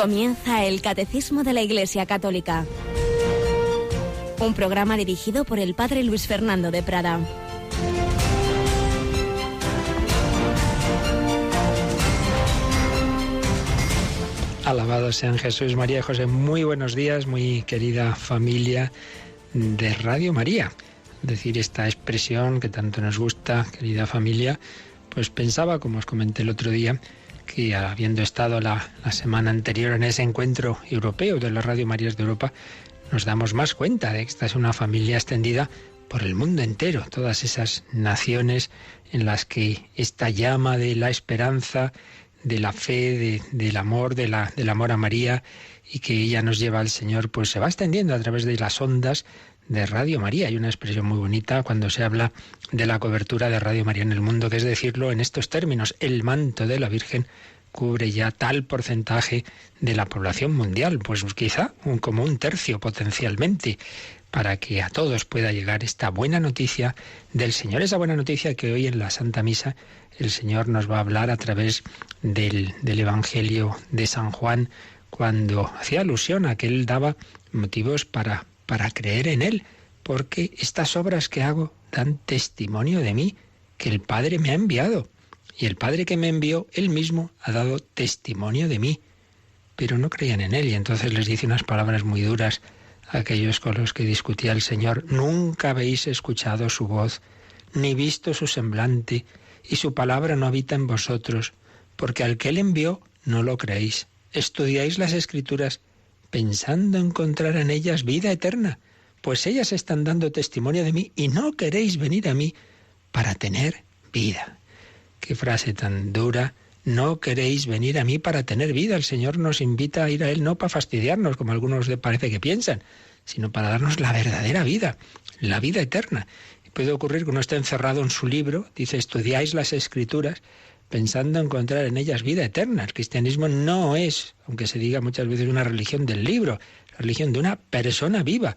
Comienza el Catecismo de la Iglesia Católica. Un programa dirigido por el Padre Luis Fernando de Prada. Alabados sean Jesús, María y José. Muy buenos días, muy querida familia de Radio María. Decir esta expresión que tanto nos gusta, querida familia, pues pensaba, como os comenté el otro día, que habiendo estado la semana anterior en ese encuentro europeo de las Radio Marías de Europa, nos damos más cuenta de que esta es una familia extendida por el mundo entero, todas esas naciones en las que esta llama de la esperanza, de la fe, del amor, del amor a María, y que ella nos lleva al Señor, pues se va extendiendo a través de las ondas de Radio María. Hay una expresión muy bonita cuando se habla de la cobertura de Radio María en el mundo, que es decirlo en estos términos: el manto de la Virgen cubre ya tal porcentaje de la población mundial, pues quizá como un tercio potencialmente, para que a todos pueda llegar esta buena noticia del Señor. Esa buena noticia que hoy en la Santa Misa el Señor nos va a hablar a través del Evangelio de San Juan, cuando hacía alusión a que Él daba motivos para creer en Él, porque estas obras que hago dan testimonio de mí, que el Padre me ha enviado, y el Padre que me envió, Él mismo ha dado testimonio de mí. Pero no creían en Él, y entonces les dice unas palabras muy duras a aquellos con los que discutía el Señor: nunca habéis escuchado su voz, ni visto su semblante, y su palabra no habita en vosotros, porque al que Él envió no lo creéis. Estudiáis las Escrituras pensando encontrar en ellas vida eterna, pues ellas están dando testimonio de mí y no queréis venir a mí para tener vida. Qué frase tan dura: no queréis venir a mí para tener vida. El Señor nos invita a ir a Él no para fastidiarnos, como algunos le parece que piensan, sino para darnos la verdadera vida, la vida eterna. Y puede ocurrir que uno esté encerrado en su libro, dice: estudiáis las Escrituras pensando encontrar en ellas vida eterna. El cristianismo no es, aunque se diga muchas veces, una religión del libro, la religión de una persona viva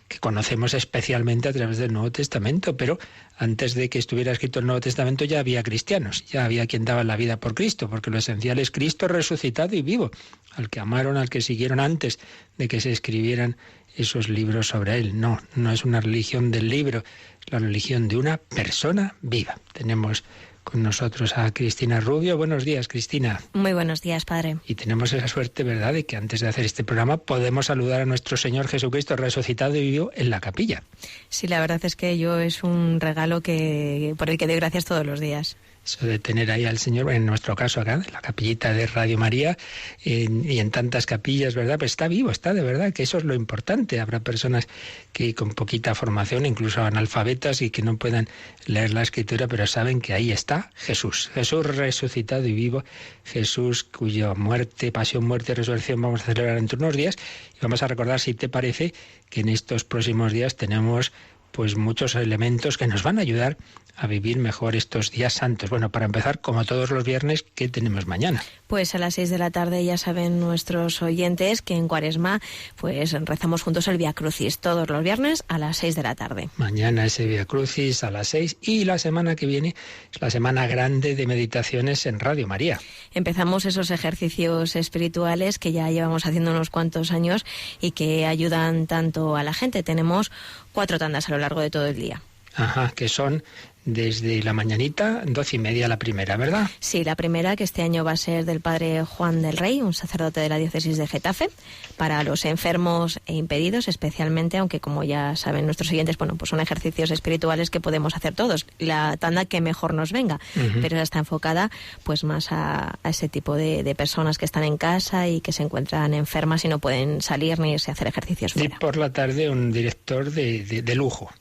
que conocemos especialmente a través del Nuevo Testamento, pero antes de que estuviera escrito el Nuevo Testamento ya había cristianos, ya había quien daba la vida por Cristo, porque lo esencial es Cristo resucitado y vivo, al que amaron, al que siguieron antes de que se escribieran esos libros sobre Él. No es una religión del libro, la religión de una persona viva. Tenemos con nosotros a Cristina Rubio. Buenos días, Cristina. Muy buenos días, padre. Y tenemos esa suerte, ¿verdad?, de que antes de hacer este programa podemos saludar a nuestro Señor Jesucristo resucitado y vivo en la capilla. Sí, la verdad es que es un regalo por el que doy gracias todos los días. Eso de tener ahí al Señor, en nuestro caso acá, en la capillita de Radio María, y en tantas capillas, ¿verdad? Pues está vivo, está de verdad, que eso es lo importante. Habrá personas que con poquita formación, incluso analfabetas, y que no puedan leer la Escritura, pero saben que ahí está Jesús resucitado y vivo, Jesús cuya muerte, pasión, muerte y resurrección vamos a celebrar dentro de unos días, y vamos a recordar, si te parece, que en estos próximos días tenemos pues muchos elementos que nos van a ayudar a vivir mejor estos días santos. Bueno, para empezar, como todos los viernes, ¿qué tenemos mañana? Pues a las 6 de la tarde ya saben nuestros oyentes que en Cuaresma pues rezamos juntos el Vía Crucis todos los viernes a las 6 de la tarde. Mañana ese Vía Crucis a las 6, y la semana que viene es la semana grande de meditaciones en Radio María. Empezamos esos ejercicios espirituales que ya llevamos haciendo unos cuantos años y que ayudan tanto a la gente. Tenemos 4 tandas a lo largo de todo el día. Ajá, que son desde la mañanita, 12:30 la primera, ¿verdad? Sí, la primera, que este año va a ser del padre Juan del Rey, un sacerdote de la diócesis de Getafe, para los enfermos e impedidos especialmente, aunque como ya saben nuestros oyentes, pues son ejercicios espirituales que podemos hacer todos, la tanda que mejor nos venga, pero esa está enfocada pues más a ese tipo de personas que están en casa y que se encuentran enfermas y no pueden salir ni irse a hacer ejercicios fuera. Y por la tarde un director de lujo.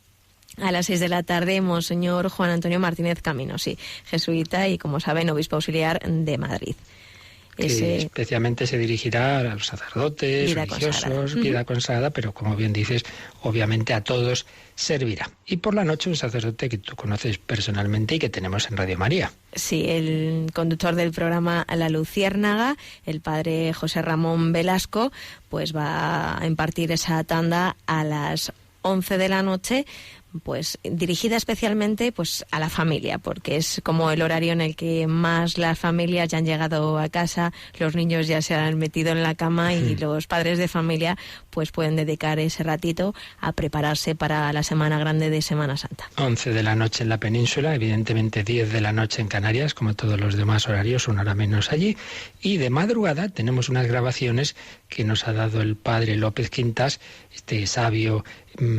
A las 6 de la tarde, Monseñor Juan Antonio Martínez Camino, sí, jesuita y, como saben, obispo auxiliar de Madrid. Que especialmente se dirigirá a los sacerdotes, vida religiosos, consagrada. Vida consagrada, pero como bien dices, obviamente a todos servirá. Y por la noche un sacerdote que tú conoces personalmente y que tenemos en Radio María. Sí, el conductor del programa La Luciérnaga, el padre José Ramón Velasco, pues va a impartir esa tanda a las 11 de la noche, pues dirigida especialmente pues a la familia, porque es como el horario en el que más las familias ya han llegado a casa, los niños ya se han metido en la cama y los padres de familia pues pueden dedicar ese ratito a prepararse para la semana grande de Semana Santa. 11 de la noche en la península, evidentemente 10 de la noche en Canarias, como todos los demás horarios, una hora menos allí. Y de madrugada tenemos unas grabaciones que nos ha dado el padre López Quintas, este sabio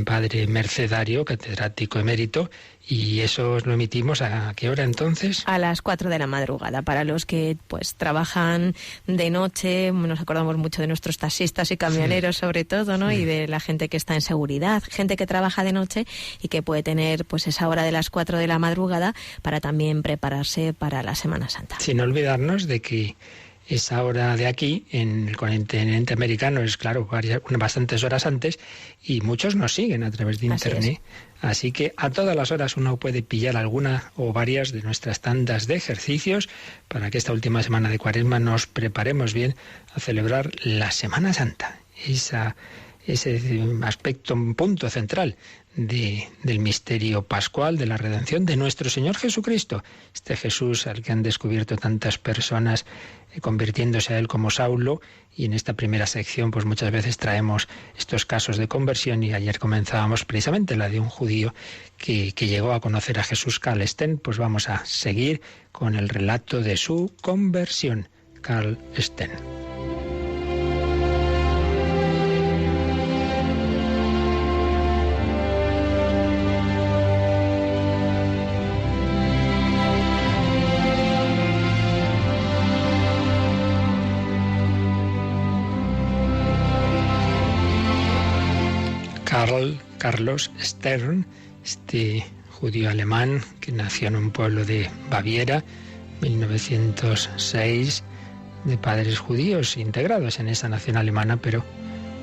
padre mercedario, catedrático emérito, y eso lo emitimos ¿a qué hora entonces? A las 4 de la madrugada. Para los que pues trabajan de noche, nos acordamos mucho de nuestros taxistas y camioneros sobre todo, ¿no? Y de la gente que está en seguridad, gente que trabaja de noche y que puede tener pues esa hora de las 4 de la madrugada para también prepararse para la Semana Santa. Sin olvidarnos de que esa hora de aquí, en el continente americano, es claro, bastantes horas antes, y muchos nos siguen a través de Internet. Así que a todas las horas uno puede pillar alguna o varias de nuestras tandas de ejercicios para que esta última semana de Cuaresma nos preparemos bien a celebrar la Semana Santa. Ese aspecto, un punto central del misterio pascual, de la redención de nuestro Señor Jesucristo. Este Jesús al que han descubierto tantas personas, convirtiéndose a él como Saulo, y en esta primera sección pues muchas veces traemos estos casos de conversión, y ayer comenzábamos precisamente la de un judío que llegó a conocer a Jesús, Carl Sten. Pues vamos a seguir con el relato de su conversión, Carl Sten. Carlos Stern, este judío alemán que nació en un pueblo de Baviera, 1906, de padres judíos integrados en esa nación alemana, pero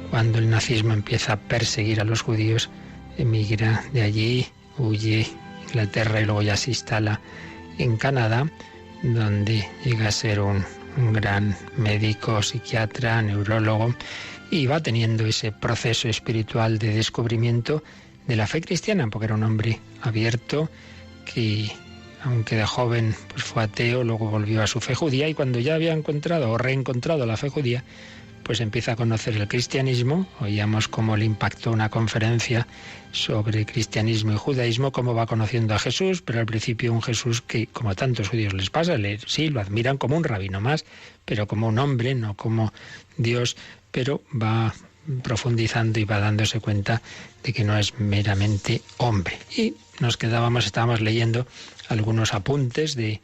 cuando el nazismo empieza a perseguir a los judíos, emigra de allí, huye a Inglaterra y luego ya se instala en Canadá, donde llega a ser un gran médico, psiquiatra, neurólogo, y va teniendo ese proceso espiritual de descubrimiento de la fe cristiana, porque era un hombre abierto que, aunque de joven pues fue ateo, luego volvió a su fe judía, y cuando ya había encontrado o reencontrado la fe judía, pues empieza a conocer el cristianismo. Oíamos cómo le impactó una conferencia sobre cristianismo y judaísmo, cómo va conociendo a Jesús, pero al principio un Jesús que, como a tantos judíos les pasa, sí, lo admiran como un rabino más, pero como un hombre, no como Dios, pero va profundizando y va dándose cuenta de que no es meramente hombre. Y estábamos leyendo algunos apuntes del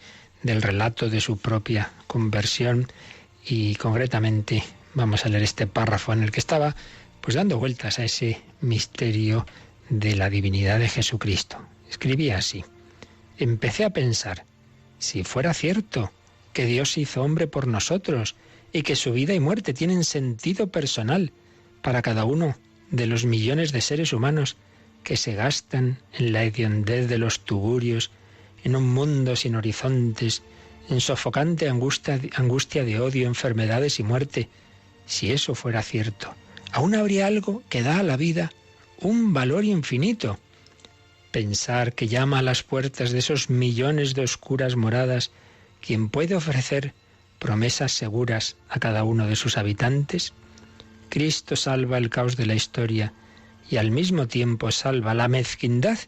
relato de su propia conversión, y concretamente vamos a leer este párrafo en el que estaba pues dando vueltas a ese misterio de la divinidad de Jesucristo. Escribía así: empecé a pensar, si fuera cierto que Dios se hizo hombre por nosotros y que su vida y muerte tienen sentido personal para cada uno de los millones de seres humanos que se gastan en la hediondez de los tugurios, en un mundo sin horizontes, en sofocante angustia de odio, enfermedades y muerte. Si eso fuera cierto, aún habría algo que da a la vida un valor infinito. Pensar que llama a las puertas de esos millones de oscuras moradas quien puede ofrecer promesas seguras a cada uno de sus habitantes. Cristo salva el caos de la historia y al mismo tiempo salva la mezquindad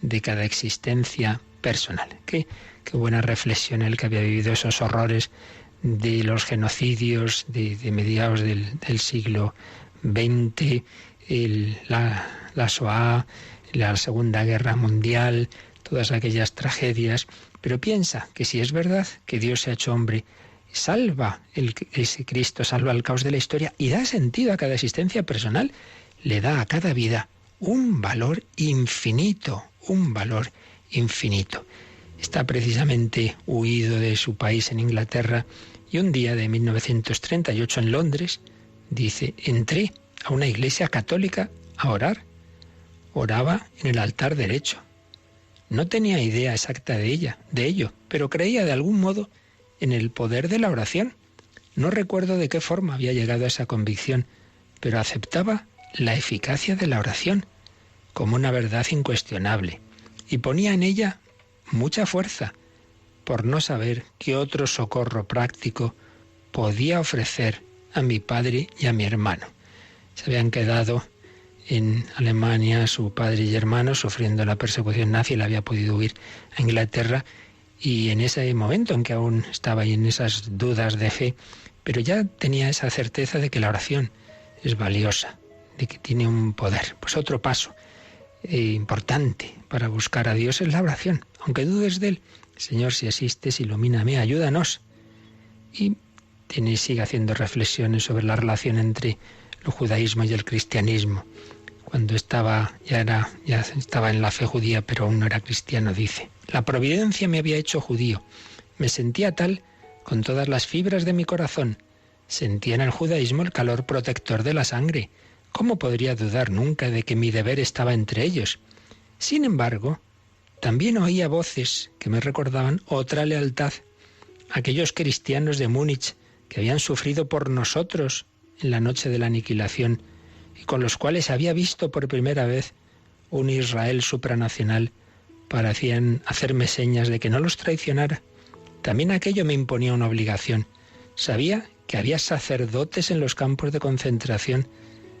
de cada existencia personal. Qué buena reflexión el que había vivido esos horrores de los genocidios de mediados del siglo XX, la Shoah, la Segunda Guerra Mundial, todas aquellas tragedias. Pero piensa que si es verdad que Dios se ha hecho hombre, ese Cristo salva el caos de la historia y da sentido a cada existencia personal, le da a cada vida un valor infinito, Está precisamente huido de su país en Inglaterra, y un día de 1938 en Londres, dice, entré a una iglesia católica a orar. Oraba en el altar derecho. No tenía idea exacta de ello, pero creía de algún modo en el poder de la oración. No recuerdo de qué forma había llegado a esa convicción, pero aceptaba la eficacia de la oración. como una verdad incuestionable y ponía en ella mucha fuerza, por no saber qué otro socorro práctico podía ofrecer a mi padre y a mi hermano. Se habían quedado en Alemania su padre y hermano sufriendo la persecución nazi. Él había podido huir a Inglaterra y en ese momento en que aún estaba ahí en esas dudas de fe, pero ya tenía esa certeza de que la oración es valiosa, de que tiene un poder. Pues otro paso importante para buscar a Dios es la oración. Aunque dudes de Él, Señor, si existes, ilumíname, ayúdanos. Y sigue haciendo reflexiones sobre la relación entre el judaísmo y el cristianismo. Cuando ya estaba en la fe judía, pero aún no era cristiano, dice: la providencia me había hecho judío. Me sentía tal con todas las fibras de mi corazón. Sentía en el judaísmo el calor protector de la sangre. ¿Cómo podría dudar nunca de que mi deber estaba entre ellos? Sin embargo, también oía voces que me recordaban otra lealtad. Aquellos cristianos de Múnich que habían sufrido por nosotros en la noche de la aniquilación y con los cuales había visto por primera vez un Israel supranacional, parecían hacerme señas de que no los traicionara. También aquello me imponía una obligación. Sabía que había sacerdotes en los campos de concentración.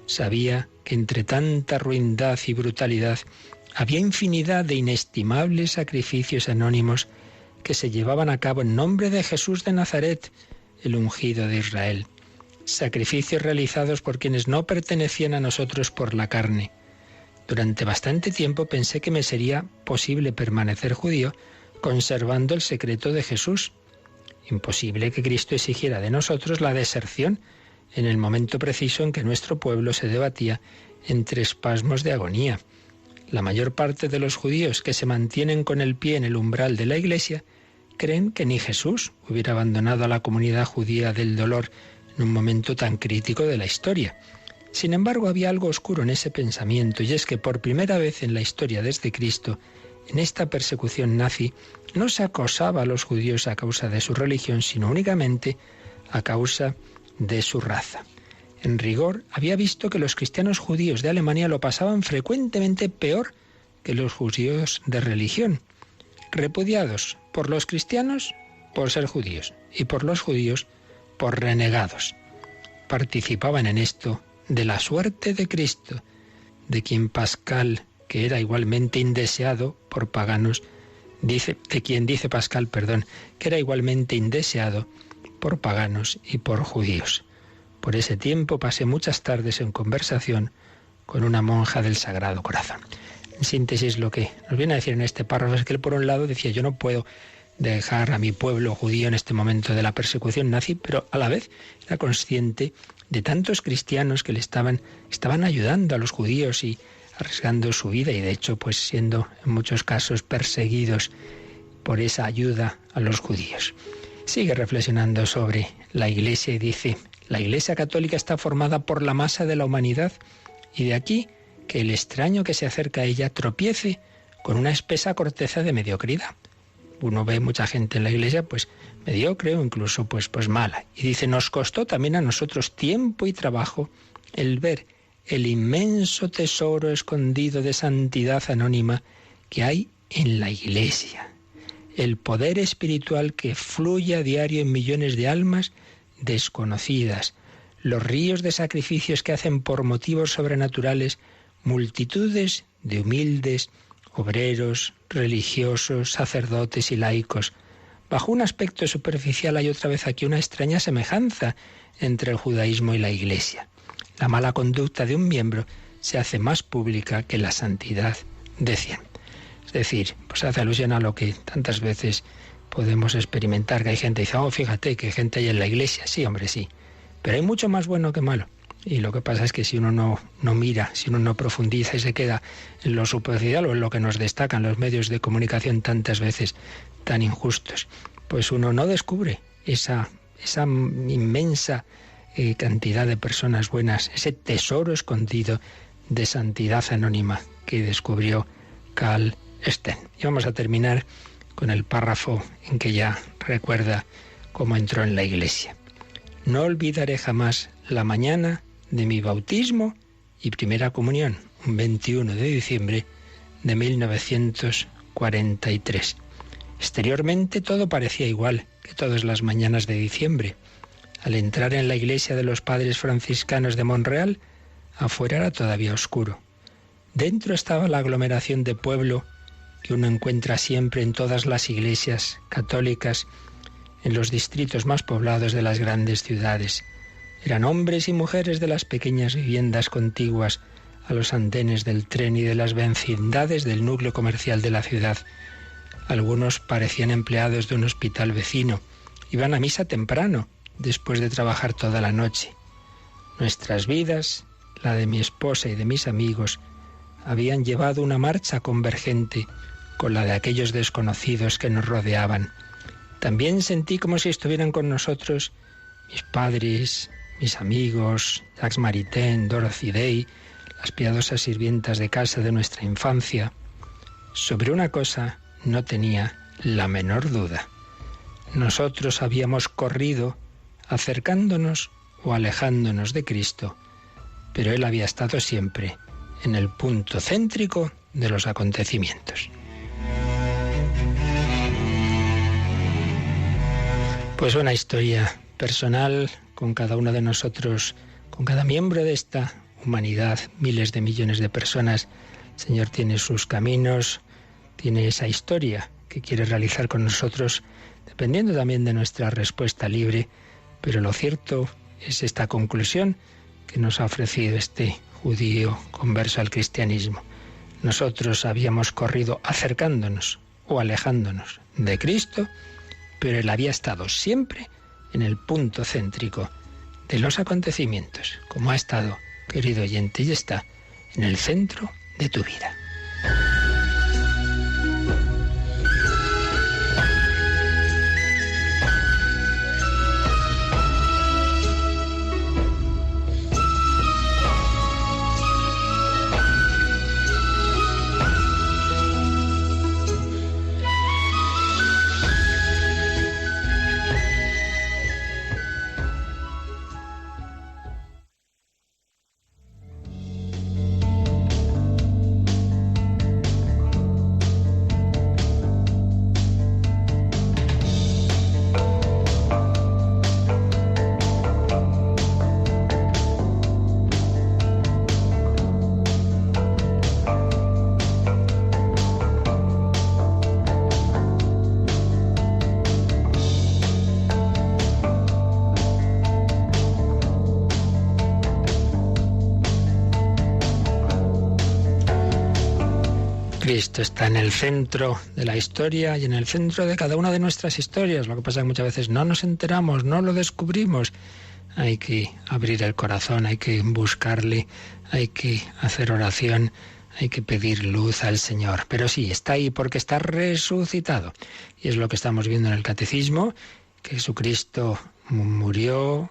Sabía que entre tanta ruindad y brutalidad había infinidad de inestimables sacrificios anónimos que se llevaban a cabo en nombre de Jesús de Nazaret, el ungido de Israel. Sacrificios realizados por quienes no pertenecían a nosotros por la carne. Durante bastante tiempo pensé que me sería posible permanecer judío conservando el secreto de Jesús. Imposible que Cristo exigiera de nosotros la deserción en el momento preciso en que nuestro pueblo se debatía entre espasmos de agonía. La mayor parte de los judíos que se mantienen con el pie en el umbral de la Iglesia creen que ni Jesús hubiera abandonado a la comunidad judía del dolor en un momento tan crítico de la historia. Sin embargo, había algo oscuro en ese pensamiento, y es que por primera vez en la historia desde Cristo, en esta persecución nazi, no se acosaba a los judíos a causa de su religión, sino únicamente a causa de su raza. En rigor, había visto que los cristianos judíos de Alemania lo pasaban frecuentemente peor que los judíos de religión, repudiados por los cristianos por ser judíos y por los judíos por renegados. Participaban en esto de la suerte de Cristo, de quien Pascal, que era igualmente indeseado por paganos, dice Pascal, que era igualmente indeseado por paganos y por judíos. Por ese tiempo pasé muchas tardes en conversación con una monja del Sagrado Corazón. En síntesis, lo que nos viene a decir en este párrafo es que él, por un lado, decía: yo no puedo dejar a mi pueblo judío en este momento de la persecución nazi, pero a la vez era consciente de tantos cristianos que le estaban ayudando a los judíos y arriesgando su vida, y de hecho pues siendo en muchos casos perseguidos por esa ayuda a los judíos. Sigue reflexionando sobre la Iglesia y dice: la Iglesia católica está formada por la masa de la humanidad, y de aquí que el extraño que se acerca a ella tropiece con una espesa corteza de mediocridad. Uno ve mucha gente en la Iglesia pues mediocre o incluso pues mala. Y dice: nos costó también a nosotros tiempo y trabajo el ver el inmenso tesoro escondido de santidad anónima que hay en la Iglesia. El poder espiritual que fluye a diario en millones de almas desconocidas. Los ríos de sacrificios que hacen por motivos sobrenaturales multitudes de humildes obreros, religiosos, sacerdotes y laicos. Bajo un aspecto superficial hay otra vez aquí una extraña semejanza entre el judaísmo y la Iglesia. La mala conducta de un miembro se hace más pública que la santidad de 100. Es decir, pues hace alusión a lo que tantas veces podemos experimentar, que hay gente que dice: fíjate que hay gente ahí en la Iglesia. Sí, hombre, sí. Pero hay mucho más bueno que malo. Y lo que pasa es que si uno no mira, si uno no profundiza y se queda en lo superficial o en lo que nos destacan los medios de comunicación tantas veces tan injustos, pues uno no descubre esa inmensa cantidad de personas buenas, ese tesoro escondido de santidad anónima que descubrió Carl Sten. Y vamos a terminar con el párrafo en que ya recuerda cómo entró en la Iglesia. No olvidaré jamás la mañana de mi bautismo y primera comunión, un 21 de diciembre de 1943. Exteriormente todo parecía igual que todas las mañanas de diciembre. Al entrar en la iglesia de los padres franciscanos de Montreal, afuera era todavía oscuro. Dentro estaba la aglomeración de pueblo que uno encuentra siempre en todas las iglesias católicas, en los distritos más poblados de las grandes ciudades. Eran hombres y mujeres de las pequeñas viviendas contiguas a los andenes del tren y de las vecindades del núcleo comercial de la ciudad. Algunos parecían empleados de un hospital vecino. Iban a misa temprano, después de trabajar toda la noche. Nuestras vidas, la de mi esposa y de mis amigos, habían llevado una marcha convergente con la de aquellos desconocidos que nos rodeaban. También sentí como si estuvieran con nosotros mis padres, mis amigos, Jacques Maritain, Dorothy Day, las piadosas sirvientas de casa de nuestra infancia. Sobre una cosa no tenía la menor duda. Nosotros habíamos corrido acercándonos o alejándonos de Cristo, pero Él había estado siempre en el punto céntrico de los acontecimientos. Pues una historia personal con cada uno de nosotros, con cada miembro de esta humanidad, miles de millones de personas. El Señor tiene sus caminos, tiene esa historia que quiere realizar con nosotros, dependiendo también de nuestra respuesta libre, pero lo cierto es esta conclusión que nos ha ofrecido este judío converso al cristianismo. Nosotros habíamos corrido acercándonos o alejándonos de Cristo, pero Él había estado siempre en el punto céntrico de los acontecimientos, como ha estado, querido oyente, y está en el centro de tu vida. Cristo está en el centro de la historia y en el centro de cada una de nuestras historias. Lo que pasa es que muchas veces no nos enteramos, no lo descubrimos. Hay que abrir el corazón, hay que buscarle, hay que hacer oración, hay que pedir luz al Señor. Pero sí, está ahí porque está resucitado. Y es lo que estamos viendo en el Catecismo, que Jesucristo murió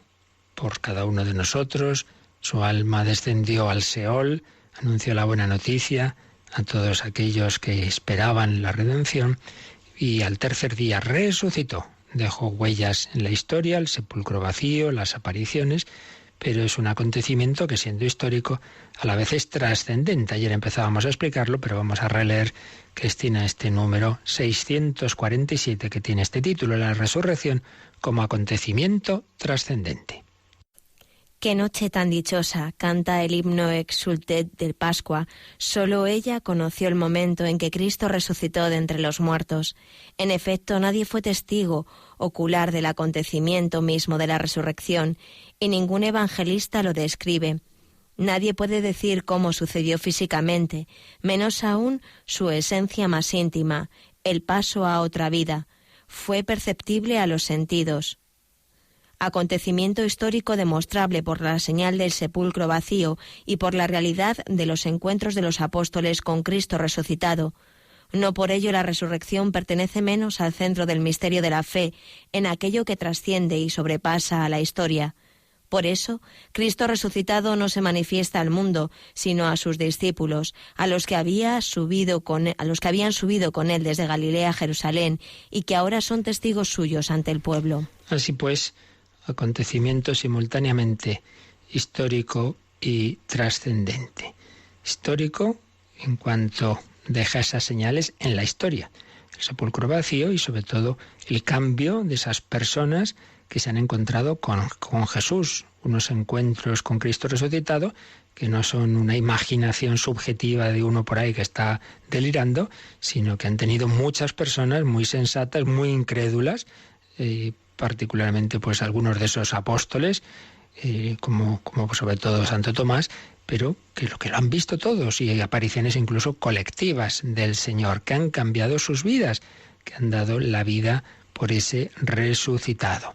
por cada uno de nosotros, su alma descendió al Seol, anunció la buena noticia a todos aquellos que esperaban la redención, y al tercer día resucitó. Dejó huellas en la historia, el sepulcro vacío, las apariciones, pero es un acontecimiento que, siendo histórico, a la vez es trascendente. Ayer empezábamos a explicarlo, pero vamos a releer, Cristina, este número 647 que tiene este título, la resurrección como acontecimiento trascendente. Qué noche tan dichosa, canta el himno Exultet de Pascua. Solo ella conoció el momento en que Cristo resucitó de entre los muertos. En efecto, nadie fue testigo ocular del acontecimiento mismo de la resurrección, y ningún evangelista lo describe. Nadie puede decir cómo sucedió físicamente, menos aún su esencia más íntima, el paso a otra vida. Fue perceptible a los sentidos. Acontecimiento histórico demostrable por la señal del sepulcro vacío y por la realidad de los encuentros de los apóstoles con Cristo resucitado. No por ello la resurrección pertenece menos al centro del misterio de la fe, en aquello que trasciende y sobrepasa a la historia. Por eso, Cristo resucitado no se manifiesta al mundo, sino a sus discípulos, a los que habían subido con él desde Galilea a Jerusalén y que ahora son testigos suyos ante el pueblo. Así pues, acontecimiento simultáneamente histórico y trascendente. histórico en cuanto deja esas señales en la historia. El sepulcro vacío y sobre todo el cambio de esas personas que se han encontrado con Jesús. Unos encuentros con Cristo resucitado que no son una imaginación subjetiva de uno por ahí que está delirando, sino que han tenido muchas personas muy sensatas, muy incrédulas, particularmente pues algunos de esos apóstoles, como sobre todo Santo Tomás, pero que lo han visto todos, y hay apariciones incluso colectivas del Señor, que han cambiado sus vidas, que han dado la vida por ese resucitado.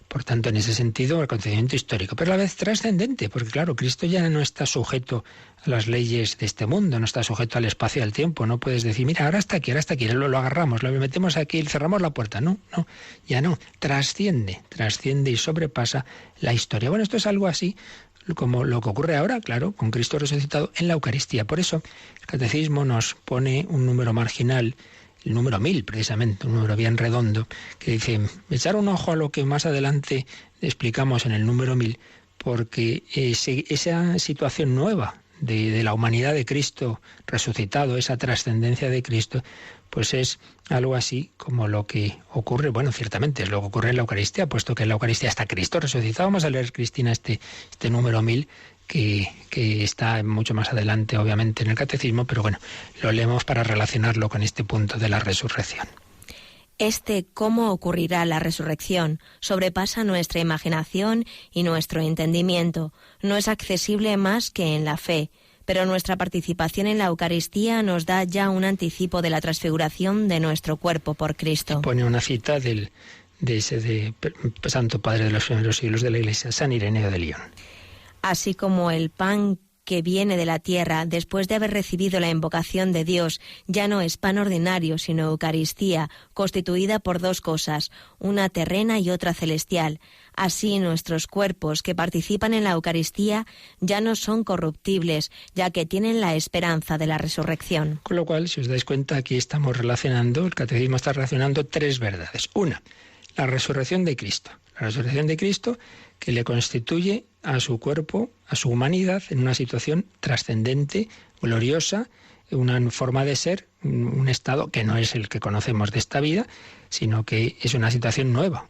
Por tanto, en ese sentido, el acontecimiento histórico, pero a la vez trascendente, porque claro, Cristo ya no está sujeto a las leyes de este mundo, no está sujeto al espacio y al tiempo. No puedes decir, mira, ahora está aquí, lo agarramos, lo metemos aquí y cerramos la puerta. No, ya no. Trasciende y sobrepasa la historia. Bueno, esto es algo así como lo que ocurre ahora, claro, con Cristo resucitado en la Eucaristía. Por eso, el Catecismo nos pone un número marginal, el número 1000, precisamente, un número bien redondo, que dice, echar un ojo a lo que más adelante explicamos en el número 1000, porque esa situación nueva de la humanidad de Cristo resucitado, esa trascendencia de Cristo, pues es algo así como lo que ocurre, bueno, ciertamente es lo que ocurre en la Eucaristía, puesto que en la Eucaristía está Cristo resucitado. Vamos a leer, Cristina, este número 1000, que está mucho más adelante, obviamente, en el Catecismo, pero bueno, lo leemos para relacionarlo con este punto de la resurrección. ¿Cómo ocurrirá la resurrección? Sobrepasa nuestra imaginación y nuestro entendimiento. No es accesible más que en la fe, pero nuestra participación en la Eucaristía nos da ya un anticipo de la transfiguración de nuestro cuerpo por Cristo. Pone una cita de ese Santo Padre de los primeros siglos de la Iglesia, San Ireneo de León. Así como el pan que viene de la tierra, después de haber recibido la invocación de Dios, ya no es pan ordinario, sino Eucaristía, constituida por dos cosas, una terrena y otra celestial. Así nuestros cuerpos que participan en la Eucaristía ya no son corruptibles, ya que tienen la esperanza de la resurrección. Con lo cual, si os dais cuenta, aquí estamos relacionando, el Catecismo está relacionando tres verdades. Una, la resurrección de Cristo. La resurrección de Cristo que le constituye a su cuerpo, a su humanidad, en una situación trascendente, gloriosa, una forma de ser, un estado que no es el que conocemos de esta vida, sino que es una situación nueva,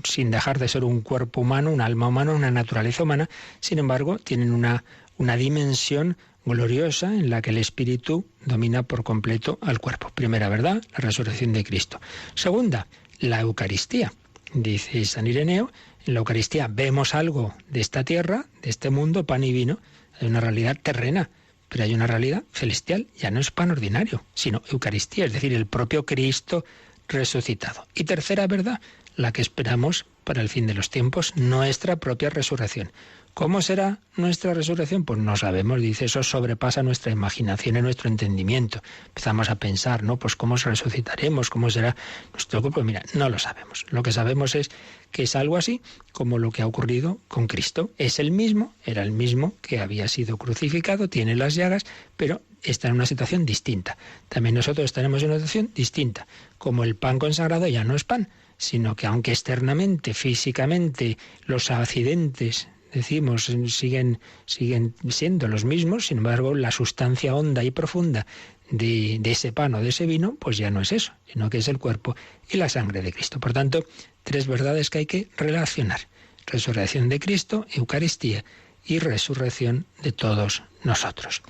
sin dejar de ser un cuerpo humano, un alma humana, una naturaleza humana. Sin embargo, tienen una dimensión gloriosa en la que el Espíritu domina por completo al cuerpo. Primera verdad, la resurrección de Cristo. Segunda, la Eucaristía. Dice San Ireneo, en la Eucaristía vemos algo de esta tierra, de este mundo, pan y vino. Hay una realidad terrena, pero hay una realidad celestial. Ya no es pan ordinario, sino Eucaristía, es decir, el propio Cristo resucitado. Y tercera verdad, la que esperamos para el fin de los tiempos, nuestra propia resurrección. ¿Cómo será nuestra resurrección? Pues no sabemos, dice, eso sobrepasa nuestra imaginación y nuestro entendimiento. Empezamos a pensar, ¿no? Pues cómo resucitaremos, cómo será nuestro cuerpo. Pues mira, no lo sabemos. Lo que sabemos es que es algo así como lo que ha ocurrido con Cristo. Es el mismo, era el mismo que había sido crucificado, tiene las llagas, pero está en una situación distinta. También nosotros estaremos en una situación distinta. Como el pan consagrado ya no es pan, sino que aunque externamente, físicamente, los accidentes, decimos, siguen siendo los mismos, sin embargo, la sustancia honda y profunda de ese pan o de ese vino, pues ya no es eso, sino que es el cuerpo y la sangre de Cristo. Por tanto, tres verdades que hay que relacionar: resurrección de Cristo, Eucaristía y resurrección de todos nosotros.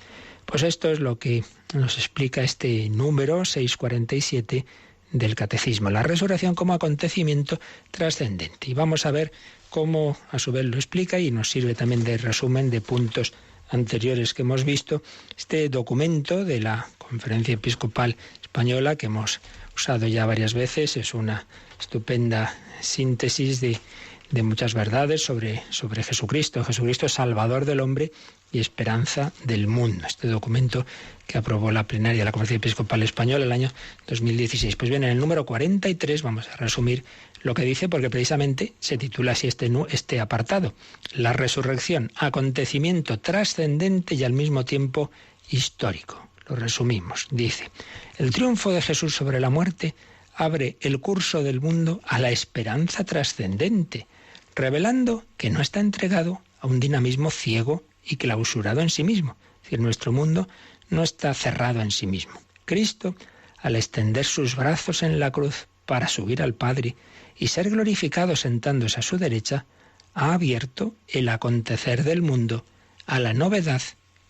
Pues esto es lo que nos explica este número 647 del Catecismo, la resurrección como acontecimiento trascendente. Y vamos a ver cómo a su vez lo explica, y nos sirve también de resumen de puntos anteriores que hemos visto, este documento de la Conferencia Episcopal Española, que hemos usado ya varias veces. Es una estupenda síntesis de muchas verdades sobre Jesucristo. Jesucristo es Salvador del hombre y esperanza del mundo. Este documento que aprobó la plenaria de la Conferencia Episcopal Española el año 2016. Pues bien, en el número 43 vamos a resumir lo que dice, porque precisamente se titula así este apartado: la resurrección, acontecimiento trascendente y al mismo tiempo histórico. Lo resumimos. Dice: el triunfo de Jesús sobre la muerte abre el curso del mundo a la esperanza trascendente, revelando que no está entregado a un dinamismo ciego y clausurado en sí mismo, Es decir, nuestro mundo no está cerrado en sí mismo. Cristo, al extender sus brazos en la cruz para subir al Padre y ser glorificado sentándose a su derecha, ha abierto el acontecer del mundo a la novedad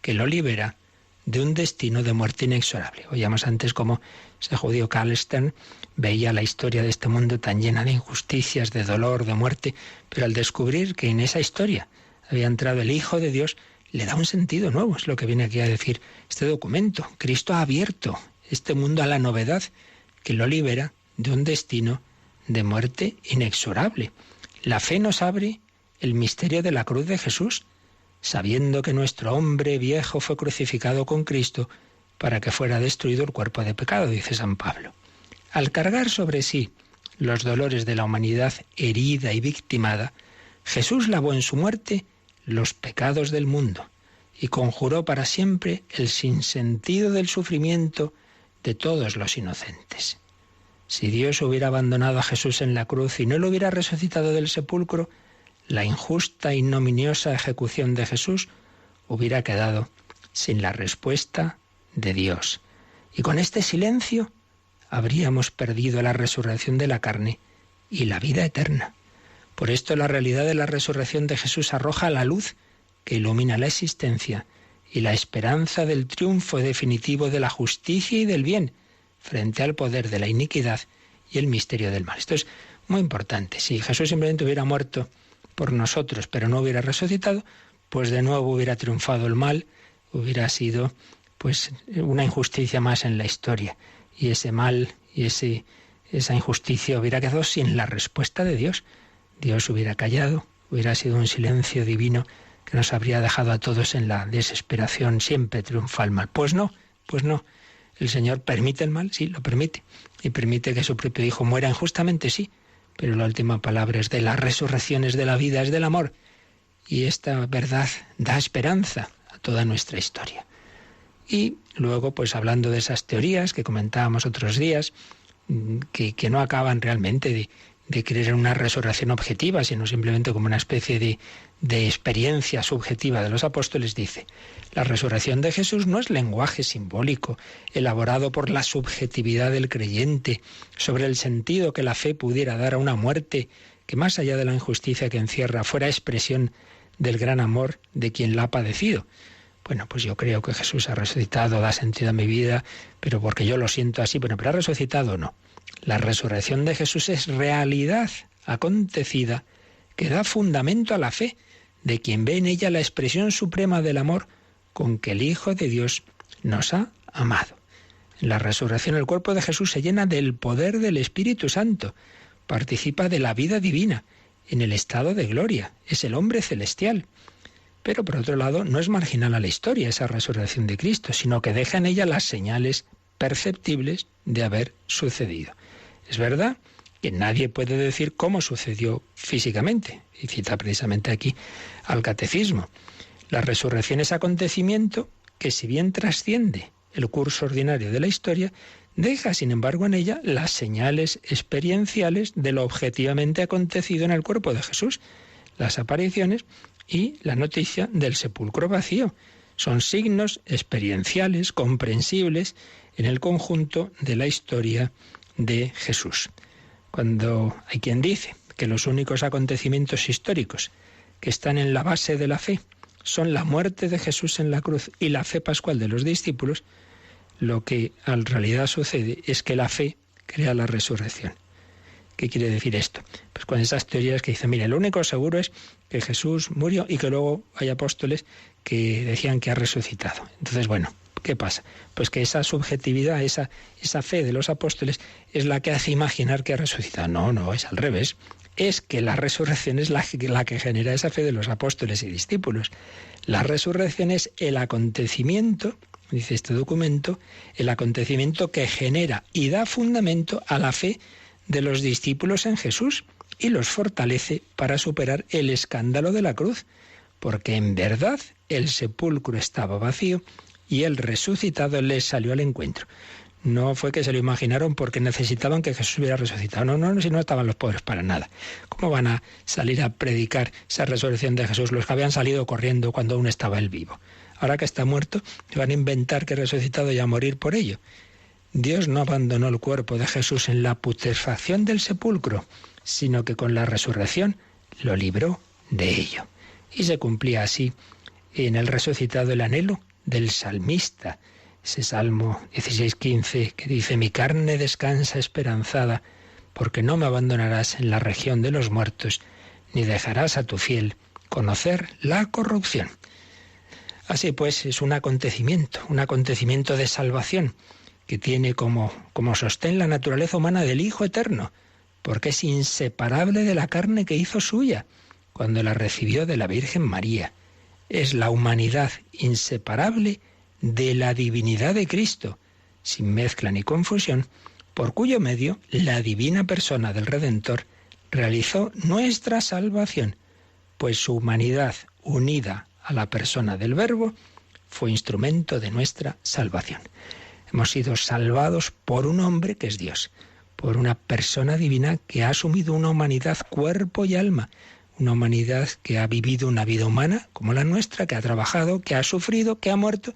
que lo libera de un destino de muerte inexorable. Oíamos antes cómo ese judío Carl Stern veía la historia de este mundo tan llena de injusticias, de dolor, de muerte, pero al descubrir que en esa historia había entrado el Hijo de Dios, le da un sentido nuevo. Es lo que viene aquí a decir este documento. Cristo ha abierto este mundo a la novedad que lo libera de un destino de muerte inexorable. La fe nos abre el misterio de la cruz de Jesús, sabiendo que nuestro hombre viejo fue crucificado con Cristo para que fuera destruido el cuerpo de pecado, dice San Pablo. Al cargar sobre sí los dolores de la humanidad herida y victimada, Jesús lavó en su muerte los pecados del mundo y conjuró para siempre el sinsentido del sufrimiento de todos los inocentes. Si Dios hubiera abandonado a Jesús en la cruz y no lo hubiera resucitado del sepulcro, la injusta e ignominiosa ejecución de Jesús hubiera quedado sin la respuesta de Dios. Y con este silencio habríamos perdido la resurrección de la carne y la vida eterna. Por esto la realidad de la resurrección de Jesús arroja la luz que ilumina la existencia y la esperanza del triunfo definitivo de la justicia y del bien frente al poder de la iniquidad y el misterio del mal. Esto es muy importante. Si Jesús simplemente hubiera muerto por nosotros, pero no hubiera resucitado, pues de nuevo hubiera triunfado el mal, hubiera sido pues una injusticia más en la historia. Y ese mal y esa injusticia hubiera quedado sin la respuesta de Dios. Dios hubiera callado, hubiera sido un silencio divino que nos habría dejado a todos en la desesperación. Siempre triunfa el mal. Pues no. ¿El Señor permite el mal? Sí, lo permite. Y permite que su propio Hijo muera injustamente, sí. Pero la última palabra es de la resurrección, es de la vida, es del amor. Y esta verdad da esperanza a toda nuestra historia. Y luego, pues hablando de esas teorías que comentábamos otros días, que no acaban realmente de creer en una resurrección objetiva, sino simplemente como una especie de experiencia subjetiva de los apóstoles, dice: la resurrección de Jesús no es lenguaje simbólico, elaborado por la subjetividad del creyente, sobre el sentido que la fe pudiera dar a una muerte que, más allá de la injusticia que encierra, fuera expresión del gran amor de quien la ha padecido. Bueno, pues yo creo que Jesús ha resucitado, da sentido a mi vida, pero porque yo lo siento así, pero ha resucitado o no. La resurrección de Jesús es realidad acontecida que da fundamento a la fe de quien ve en ella la expresión suprema del amor con que el Hijo de Dios nos ha amado. En la resurrección el cuerpo de Jesús se llena del poder del Espíritu Santo, participa de la vida divina, en el estado de gloria, es el hombre celestial. Pero por otro lado, no es marginal a la historia esa resurrección de Cristo, sino que deja en ella las señales perceptibles de haber sucedido. Es verdad que nadie puede decir cómo sucedió físicamente, y cita precisamente aquí al Catecismo. La resurrección es acontecimiento que, si bien trasciende el curso ordinario de la historia, deja, sin embargo, en ella las señales experienciales de lo objetivamente acontecido en el cuerpo de Jesús, las apariciones y la noticia del sepulcro vacío. Son signos experienciales, comprensibles en el conjunto de la historia de Jesús. Cuando hay quien dice que los únicos acontecimientos históricos que están en la base de la fe son la muerte de Jesús en la cruz y la fe pascual de los discípulos, lo que en realidad sucede es que la fe crea la resurrección. ¿Qué quiere decir esto? Pues con esas teorías que dicen, mire, lo único seguro es que Jesús murió y que luego hay apóstoles que decían que ha resucitado. Entonces, bueno, ¿qué pasa? Pues que esa subjetividad, esa fe de los apóstoles es la que hace imaginar que ha resucitado. No, es al revés. Es que la resurrección es la que genera esa fe de los apóstoles y discípulos. La resurrección es el acontecimiento, dice este documento, el acontecimiento que genera y da fundamento a la fe de los discípulos en Jesús y los fortalece para superar el escándalo de la cruz, porque en verdad el sepulcro estaba vacío y el resucitado les salió al encuentro. No fue que se lo imaginaron porque necesitaban que Jesús hubiera resucitado. No, si no estaban los pobres para nada. ¿Cómo van a salir a predicar esa resurrección de Jesús los que habían salido corriendo cuando aún estaba él vivo? ahora que está muerto, van a inventar que ha resucitado y a morir por ello. Dios no abandonó el cuerpo de Jesús en la putrefacción del sepulcro, sino que con la resurrección lo libró de ello. Y se cumplía así en el resucitado el anhelo del salmista, ese Salmo 16:15 que dice: mi carne descansa esperanzada, porque no me abandonarás en la región de los muertos, ni dejarás a tu fiel conocer la corrupción. Así pues, es un acontecimiento de salvación, que tiene como sostén la naturaleza humana del Hijo Eterno, porque es inseparable de la carne que hizo suya, cuando la recibió de la Virgen María. Es la humanidad inseparable de la divinidad de Cristo, sin mezcla ni confusión, por cuyo medio la divina persona del Redentor realizó nuestra salvación, pues su humanidad unida a la persona del Verbo fue instrumento de nuestra salvación. Hemos sido salvados por un hombre que es Dios, por una persona divina que ha asumido una humanidad cuerpo y alma, una humanidad que ha vivido una vida humana como la nuestra, que ha trabajado, que ha sufrido, que ha muerto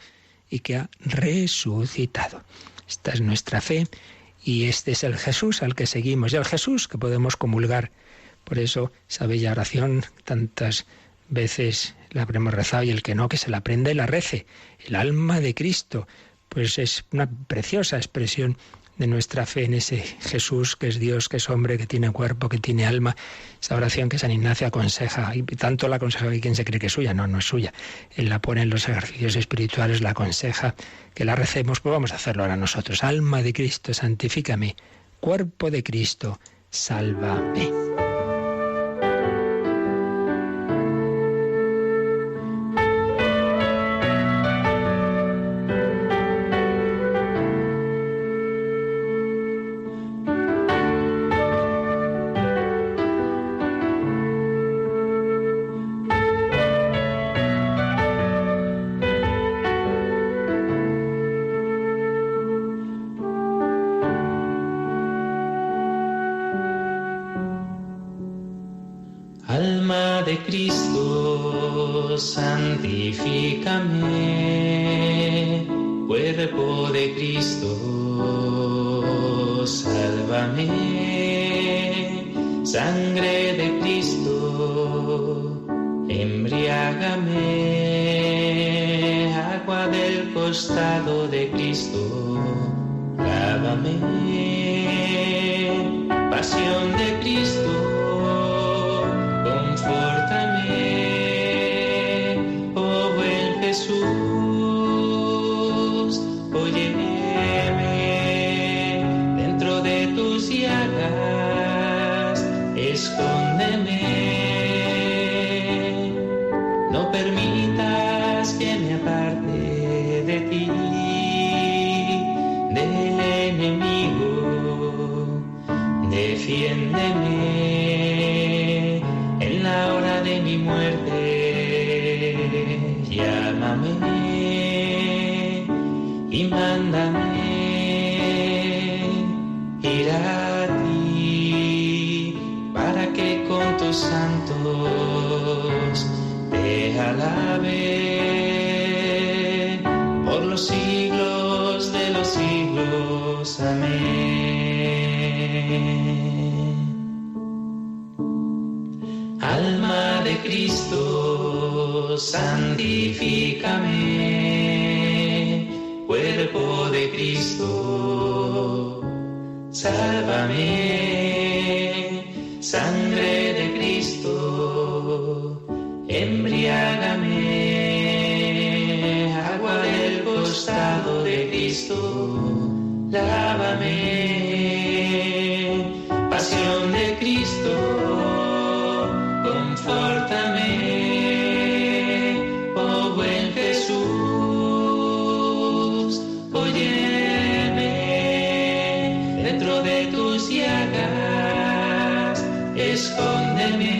y que ha resucitado. Esta es nuestra fe y este es el Jesús al que seguimos y el Jesús que podemos comulgar. Por eso esa bella oración tantas veces la habremos rezado, y el que no, que se la aprenda y la rece. El alma de Cristo, pues es una preciosa expresión de nuestra fe en ese Jesús que es Dios, que es hombre, que tiene cuerpo, que tiene alma. Esa oración que San Ignacio aconseja, y tanto la aconseja que quien se cree que es suya, no es suya. Él la pone en los ejercicios espirituales, la aconseja que la recemos, pues vamos a hacerlo ahora nosotros. Alma de Cristo, santifícame. Cuerpo de Cristo, sálvame. Alma de Cristo, santifícame. Cuerpo de Cristo, sálvame. Sangre de Cristo, embriágame. Agua del costado de Cristo, lávame. Pasión de Cristo, confórtame, oh buen Jesús, óyeme, dentro de tus llagas, escóndeme, no permitas que me aparte de ti, del enemigo, defiéndeme. Mi muerte, llámame y mándame ir a ti para que con tus santos te alabe por los siglos de los siglos. Amén. Alma de Cristo, santifícame. Cuerpo de Cristo, sálvame. Sangre de Cristo, embriágame. Agua del costado de Cristo, lávame. Pasión de Cristo, confórtame, oh buen Jesús, óyeme, dentro de tus llagas, escóndeme,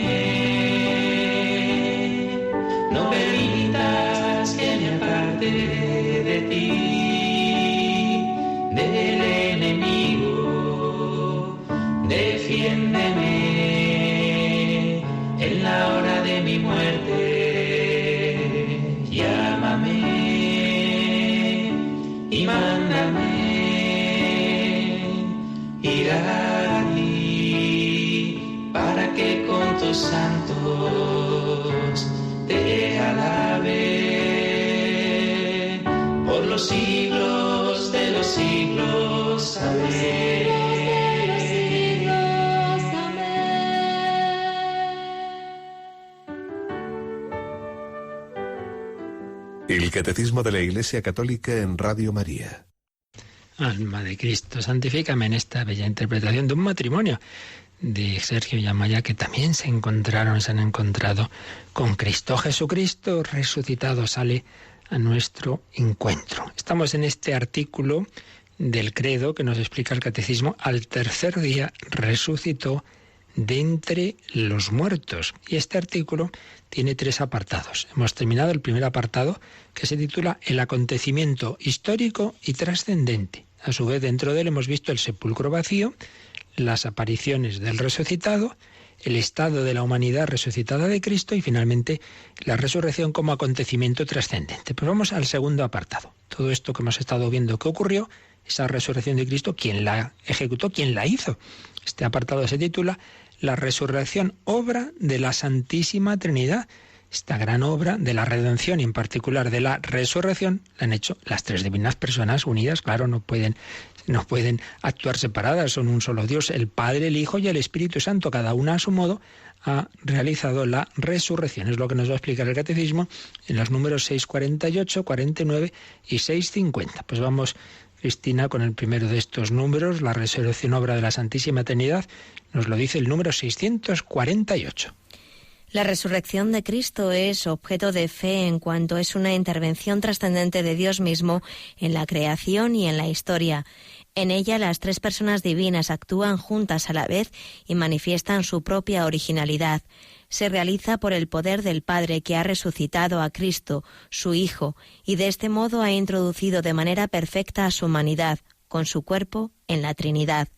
no permitas que me aparte de ti, del enemigo, defiende. El Catecismo de la Iglesia Católica en Radio María. Alma de Cristo, santifícame, en esta bella interpretación de un matrimonio de Sergio y Amaya, que también se han encontrado con Cristo. Jesucristo resucitado sale a nuestro encuentro. Estamos en este artículo del credo que nos explica el Catecismo: al tercer día resucitó de entre los muertos. Y este artículo tiene 3 apartados. Hemos terminado el primer apartado, que se titula El acontecimiento histórico y trascendente. A su vez, dentro de él hemos visto el sepulcro vacío, las apariciones del resucitado, el estado de la humanidad resucitada de Cristo y finalmente la resurrección como acontecimiento trascendente. Pues vamos al segundo apartado. Todo esto que hemos estado viendo que ocurrió, esa resurrección de Cristo, ¿quién la ejecutó? ¿Quién la hizo? Este apartado se titula La resurrección, obra de la Santísima Trinidad. Esta gran obra de la redención y en particular de la resurrección la han hecho las 3 divinas personas unidas. Claro, no pueden actuar separadas, son un solo Dios, el Padre, el Hijo y el Espíritu Santo. Cada una a su modo ha realizado la resurrección. Es lo que nos va a explicar el Catecismo en los números 648, 49 y 650. Pues vamos, Cristina, con el primero de estos números, la resurrección, obra de la Santísima Trinidad. Nos lo dice el número 648. La resurrección de Cristo es objeto de fe en cuanto es una intervención trascendente de Dios mismo en la creación y en la historia. En ella las 3 personas divinas actúan juntas a la vez y manifiestan su propia originalidad. Se realiza por el poder del Padre, que ha resucitado a Cristo, su Hijo, y de este modo ha introducido de manera perfecta a su humanidad, con su cuerpo, en la Trinidad.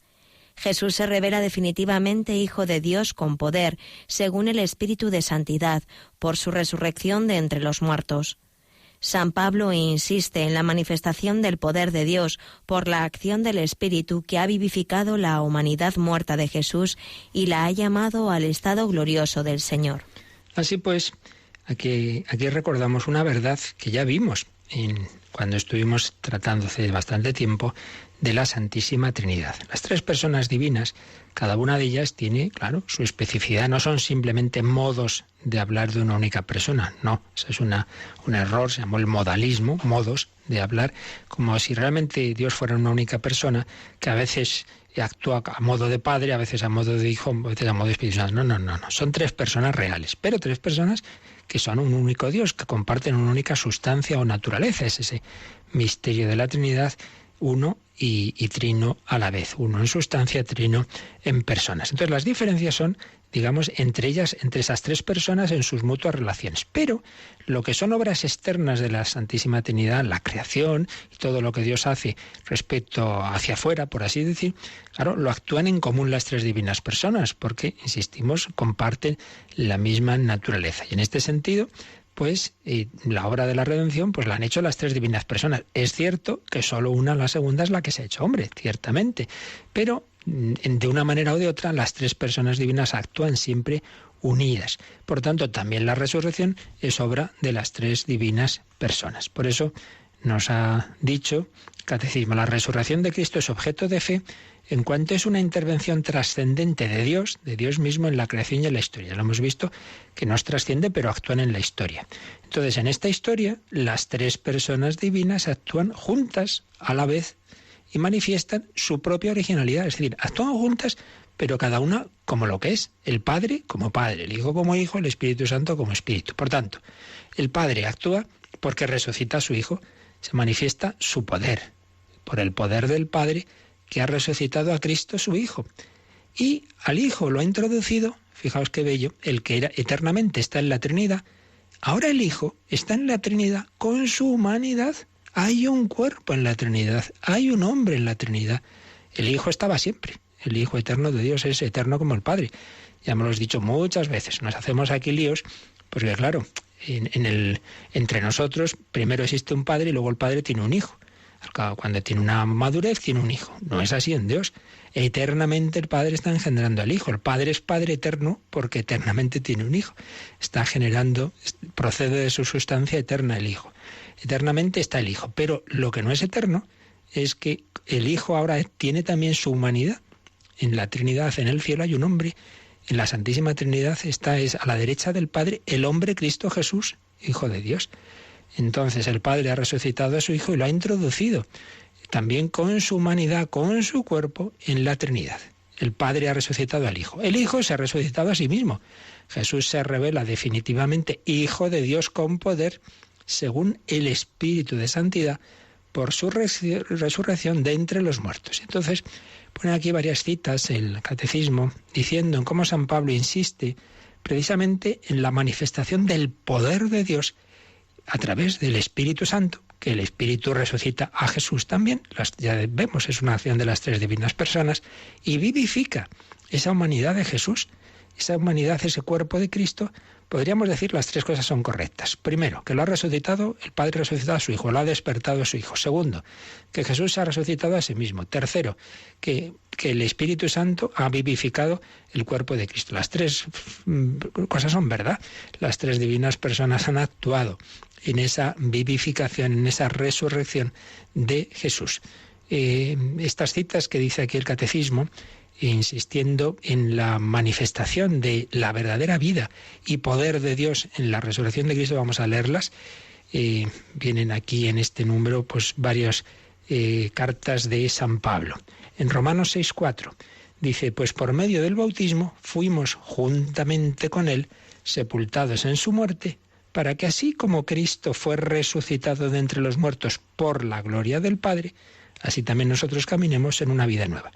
Jesús se revela definitivamente Hijo de Dios con poder, según el Espíritu de Santidad, por su resurrección de entre los muertos. San Pablo insiste en la manifestación del poder de Dios por la acción del Espíritu que ha vivificado la humanidad muerta de Jesús y la ha llamado al estado glorioso del Señor. Así pues, aquí recordamos una verdad que ya vimos cuando estuvimos tratando hace bastante tiempo de la Santísima Trinidad. Las 3 personas divinas, cada una de ellas tiene, claro, su especificidad. No son simplemente modos de hablar de una única persona. No, eso es un error, se llamó el modalismo, modos de hablar, como si realmente Dios fuera una única persona que a veces actúa a modo de Padre, a veces a modo de Hijo, a veces a modo de Espíritu Santo. No. Son 3 personas reales, pero 3 personas que son un único Dios, que comparten una única sustancia o naturaleza. Es ese misterio de la Trinidad, uno y trino a la vez, uno en sustancia, trino en personas. Entonces las diferencias son, digamos, entre ellas, entre esas 3 personas en sus mutuas relaciones. Pero lo que son obras externas de la Santísima Trinidad, la creación y todo lo que Dios hace respecto hacia afuera, por así decir, claro, lo actúan en común las 3 divinas personas, porque, insistimos, comparten la misma naturaleza. Y en este sentido, pues la obra de la redención pues la han hecho las 3 divinas personas. Es cierto que solo una, la segunda, es la que se ha hecho hombre, ciertamente, pero de una manera o de otra las 3 personas divinas actúan siempre unidas. Por tanto, también la resurrección es obra de las 3 divinas personas. Por eso nos ha dicho el Catecismo: la resurrección de Cristo es objeto de fe en cuanto es una intervención trascendente de Dios mismo en la creación y en la historia. Lo hemos visto que no trasciende, pero actúan en la historia. Entonces, en esta historia, las 3 personas divinas actúan juntas a la vez y manifiestan su propia originalidad. Es decir, actúan juntas, pero cada una como lo que es. El Padre como Padre, el Hijo como Hijo, el Espíritu Santo como Espíritu. Por tanto, el Padre actúa porque resucita a su Hijo, se manifiesta su poder, por el poder del Padre que ha resucitado a Cristo su Hijo. Y al Hijo lo ha introducido, fijaos qué bello, el que era eternamente está en la Trinidad, ahora el Hijo está en la Trinidad con su humanidad. Hay un cuerpo en la Trinidad, hay un hombre en la Trinidad. El Hijo estaba siempre, el Hijo eterno de Dios es eterno como el Padre. Ya me lo he dicho muchas veces, nos hacemos aquí líos, porque claro, entre nosotros primero existe un Padre y luego el Padre tiene un Hijo. Cuando tiene una madurez, tiene un hijo. No es así en Dios. Eternamente el Padre está engendrando al Hijo. El Padre es Padre eterno porque eternamente tiene un Hijo. Está generando, procede de su sustancia eterna el Hijo. Eternamente está el Hijo. Pero lo que no es eterno es que el Hijo ahora tiene también su humanidad. En la Trinidad, en el cielo, hay un hombre. En la Santísima Trinidad es a la derecha del Padre el hombre Cristo Jesús, Hijo de Dios. Entonces el Padre ha resucitado a su Hijo y lo ha introducido también con su humanidad, con su cuerpo, en la Trinidad. El Padre ha resucitado al Hijo. El Hijo se ha resucitado a sí mismo. Jesús se revela definitivamente Hijo de Dios con poder, según el Espíritu de Santidad, por su resurrección de entre los muertos. Entonces, pone aquí varias citas el Catecismo, diciendo en cómo San Pablo insiste precisamente en la manifestación del poder de Dios a través del Espíritu Santo, que el Espíritu resucita a Jesús también, ya vemos, es una acción de las tres divinas personas, y vivifica esa humanidad de Jesús, esa humanidad, ese cuerpo de Cristo. Podríamos decir las tres cosas son correctas. Primero, que lo ha resucitado, el Padre ha resucitado a su Hijo, lo ha despertado a su Hijo. Segundo, que Jesús se ha resucitado a sí mismo. Tercero, que el Espíritu Santo ha vivificado el cuerpo de Cristo. Las tres cosas son verdad. Las tres divinas personas han actuado en esa vivificación, en esa resurrección de Jesús. Estas citas que dice aquí el Catecismo, insistiendo en la manifestación de la verdadera vida y poder de Dios en la resurrección de Cristo, vamos a leerlas. Vienen aquí en este número pues varias cartas de San Pablo. En Romanos 6:4 dice, pues por medio del bautismo fuimos juntamente con él sepultados en su muerte, para que así como Cristo fue resucitado de entre los muertos por la gloria del Padre, así también nosotros caminemos en una vida nueva.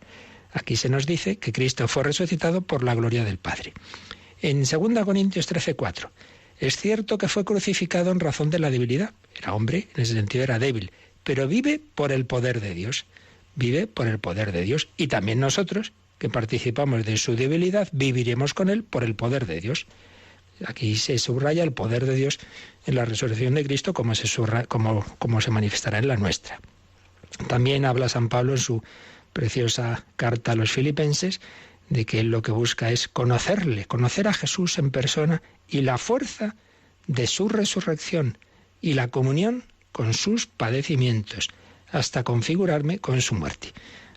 Aquí se nos dice que Cristo fue resucitado por la gloria del Padre. En 2 Corintios 13:4, es cierto que fue crucificado en razón de la debilidad. Era hombre, en ese sentido era débil, pero vive por el poder de Dios. Vive por el poder de Dios. Y también nosotros, que participamos de su debilidad, viviremos con él por el poder de Dios. Aquí se subraya el poder de Dios en la resurrección de Cristo, como se manifestará en la nuestra. También habla San Pablo en su preciosa carta a los Filipenses de que él lo que busca es conocerle, conocer a Jesús en persona y la fuerza de su resurrección y la comunión con sus padecimientos, hasta configurarme con su muerte.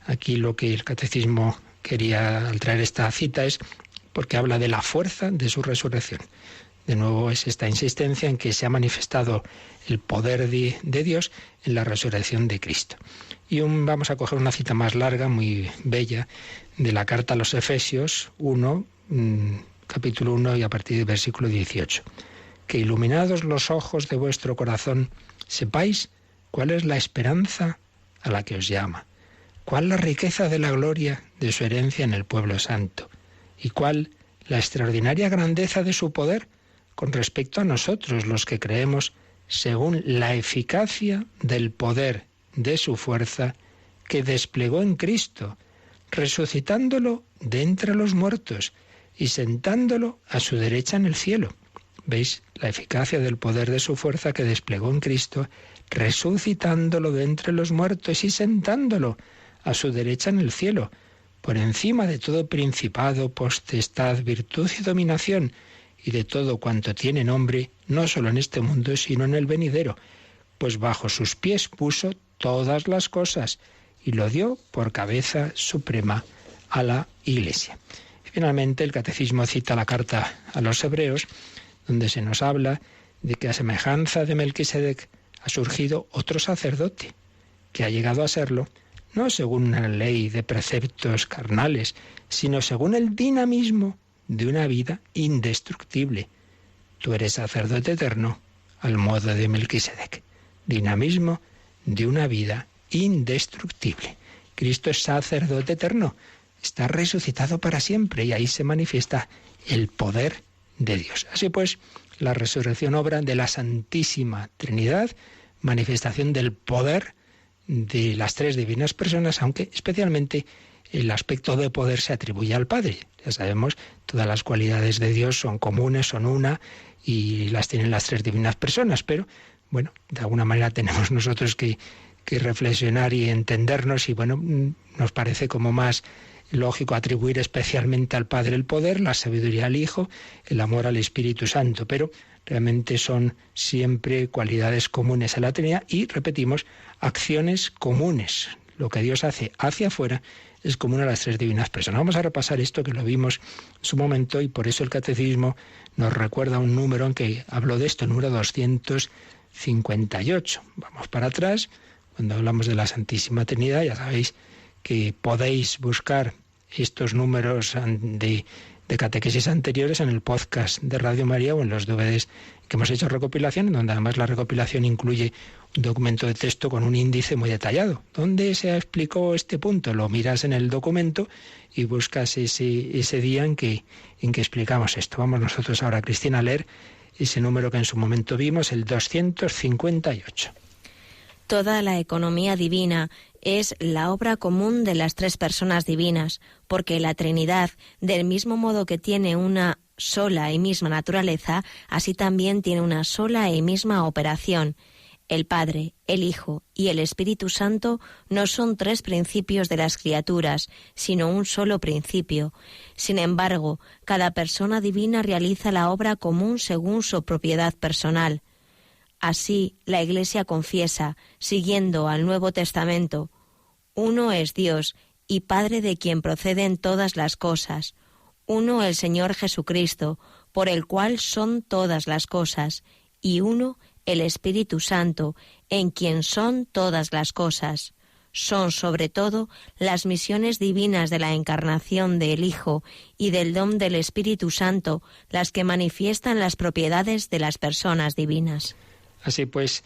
Aquí lo que el Catecismo quería al traer esta cita es porque habla de la fuerza de su resurrección. De nuevo es esta insistencia en que se ha manifestado el poder de Dios en la resurrección de Cristo. Y vamos a coger una cita más larga, muy bella, de la carta a los Efesios 1, capítulo 1 y a partir del versículo 18. Que iluminados los ojos de vuestro corazón, sepáis cuál es la esperanza a la que os llama, cuál la riqueza de la gloria de su herencia en el pueblo santo, y cuál la extraordinaria grandeza de su poder con respecto a nosotros, los que creemos, según la eficacia del poder de su fuerza que desplegó en Cristo, resucitándolo de entre los muertos y sentándolo a su derecha en el cielo. ¿Veis? La eficacia del poder de su fuerza que desplegó en Cristo, resucitándolo de entre los muertos y sentándolo a su derecha en el cielo, por encima de todo principado, potestad, virtud y dominación, y de todo cuanto tiene nombre, no solo en este mundo, sino en el venidero, pues bajo sus pies puso todas las cosas, y lo dio por cabeza suprema a la Iglesia. Y finalmente el Catecismo cita la carta a los Hebreos, donde se nos habla de que a semejanza de Melquisedec ha surgido otro sacerdote, que ha llegado a serlo, no según una ley de preceptos carnales, sino según el dinamismo de una vida indestructible. Tú eres sacerdote eterno al modo de Melquisedec. Dinamismo de una vida indestructible. Cristo es sacerdote eterno, está resucitado para siempre y ahí se manifiesta el poder de Dios. Así pues, la resurrección obra de la Santísima Trinidad, manifestación del poder de las tres divinas personas, aunque especialmente el aspecto de poder se atribuye al Padre. Ya sabemos, todas las cualidades de Dios son comunes, son una, y las tienen las tres divinas personas, pero bueno, de alguna manera tenemos nosotros que reflexionar y entendernos, y bueno, nos parece como más lógico atribuir especialmente al Padre el poder, la sabiduría al Hijo, el amor al Espíritu Santo, pero realmente son siempre cualidades comunes a la Trinidad y, repetimos, acciones comunes. Lo que Dios hace hacia afuera es común a las tres divinas personas. Vamos a repasar esto que lo vimos en su momento y por eso el Catecismo nos recuerda un número en que habló de esto, el número 200, 258. Vamos para atrás. Cuando hablamos de la Santísima Trinidad, ya sabéis que podéis buscar estos números de catequesis anteriores en el podcast de Radio María o en los DVDs que hemos hecho recopilación, donde además la recopilación incluye un documento de texto con un índice muy detallado. ¿Dónde se explicó este punto? Lo miras en el documento y buscas ese día en que explicamos esto. Vamos nosotros ahora, Cristina, a leer ese número que en su momento vimos, el 258. Toda la economía divina es la obra común de las tres personas divinas, porque la Trinidad, del mismo modo que tiene una sola y misma naturaleza, así también tiene una sola y misma operación. El Padre, el Hijo y el Espíritu Santo no son tres principios de las criaturas, sino un solo principio. Sin embargo, cada persona divina realiza la obra común según su propiedad personal. Así, la Iglesia confiesa, siguiendo al Nuevo Testamento: uno es Dios y Padre de quien proceden todas las cosas. Uno el Señor Jesucristo, por el cual son todas las cosas. Y uno el Espíritu Santo, en quien son todas las cosas. Son, sobre todo, las misiones divinas de la encarnación del Hijo y del don del Espíritu Santo las que manifiestan las propiedades de las personas divinas. Así pues,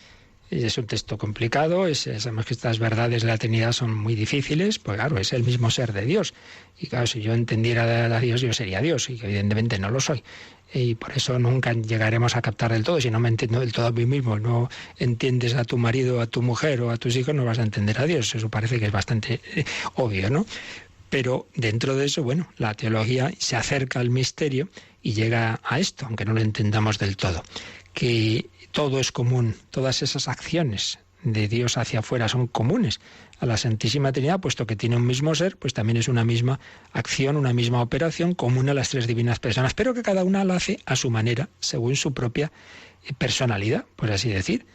es un texto complicado, sabemos que estas verdades de la Trinidad son muy difíciles, pues claro, es el mismo ser de Dios. Y claro, si yo entendiera a Dios, yo sería Dios, y evidentemente no lo soy. Y por eso nunca llegaremos a captar del todo. Si no me entiendo del todo a mí mismo, no entiendes a tu marido, a tu mujer o a tus hijos, no vas a entender a Dios. Eso parece que es bastante obvio, ¿no? Pero dentro de eso, bueno, la teología se acerca al misterio y llega a esto, aunque no lo entendamos del todo, que todo es común, todas esas acciones de Dios hacia afuera son comunes a la Santísima Trinidad, puesto que tiene un mismo ser, pues también es una misma acción, una misma operación común a las tres divinas personas, pero que cada una la hace a su manera, según su propia personalidad, por así decir.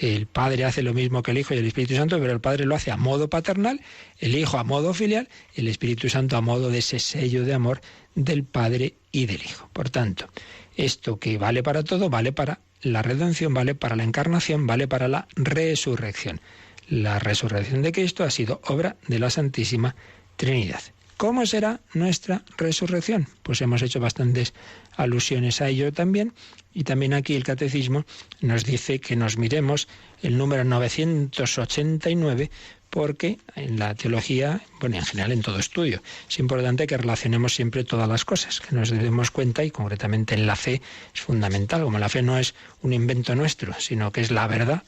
El Padre hace lo mismo que el Hijo y el Espíritu Santo, pero el Padre lo hace a modo paternal, el Hijo a modo filial, el Espíritu Santo a modo de ese sello de amor del Padre y del Hijo. Por tanto, esto que vale para todo, vale para la redención, vale para la encarnación, vale para la resurrección. La resurrección de Cristo ha sido obra de la Santísima Trinidad. ¿Cómo será nuestra resurrección? Pues hemos hecho bastantes alusiones a ello también, y también aquí el Catecismo nos dice que nos miremos el número 989, porque en la teología, bueno, en general en todo estudio, es importante que relacionemos siempre todas las cosas, que nos demos cuenta, y concretamente en la fe es fundamental. Como la fe no es un invento nuestro, sino que es la verdad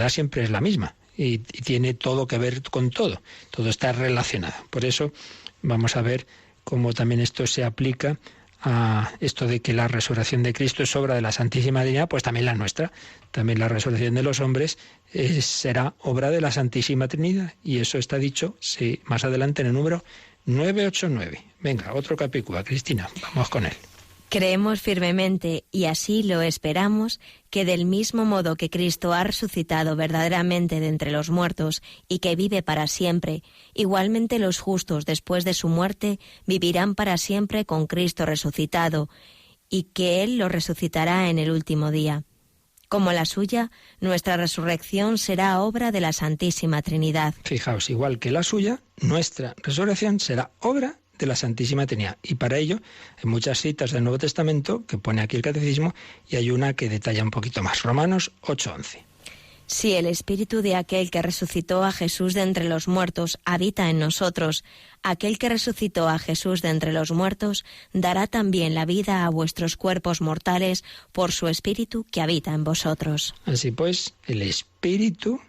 siempre es la misma y tiene todo que ver con todo está relacionado. Por eso vamos a ver cómo también esto se aplica a esto de que la resurrección de Cristo es obra de la Santísima Trinidad, pues también la nuestra. También la resurrección de los hombres será obra de la Santísima Trinidad, y eso está dicho más adelante en el número 989. Venga, otro capítulo, Cristina, vamos con él. Creemos firmemente, y así lo esperamos, que del mismo modo que Cristo ha resucitado verdaderamente de entre los muertos y que vive para siempre, igualmente los justos después de su muerte vivirán para siempre con Cristo resucitado, y que Él los resucitará en el último día. Como la suya, nuestra resurrección será obra de la Santísima Trinidad. Fijaos, igual que la suya, nuestra resurrección será obra de la Santísima Trinidad. Y para ello hay muchas citas del Nuevo Testamento que pone aquí el Catecismo, y hay una que detalla un poquito más. Romanos 8:11. Si el Espíritu de aquel que resucitó a Jesús de entre los muertos habita en nosotros, aquel que resucitó a Jesús de entre los muertos dará también la vida a vuestros cuerpos mortales por su Espíritu que habita en vosotros. Así pues, el Espíritu,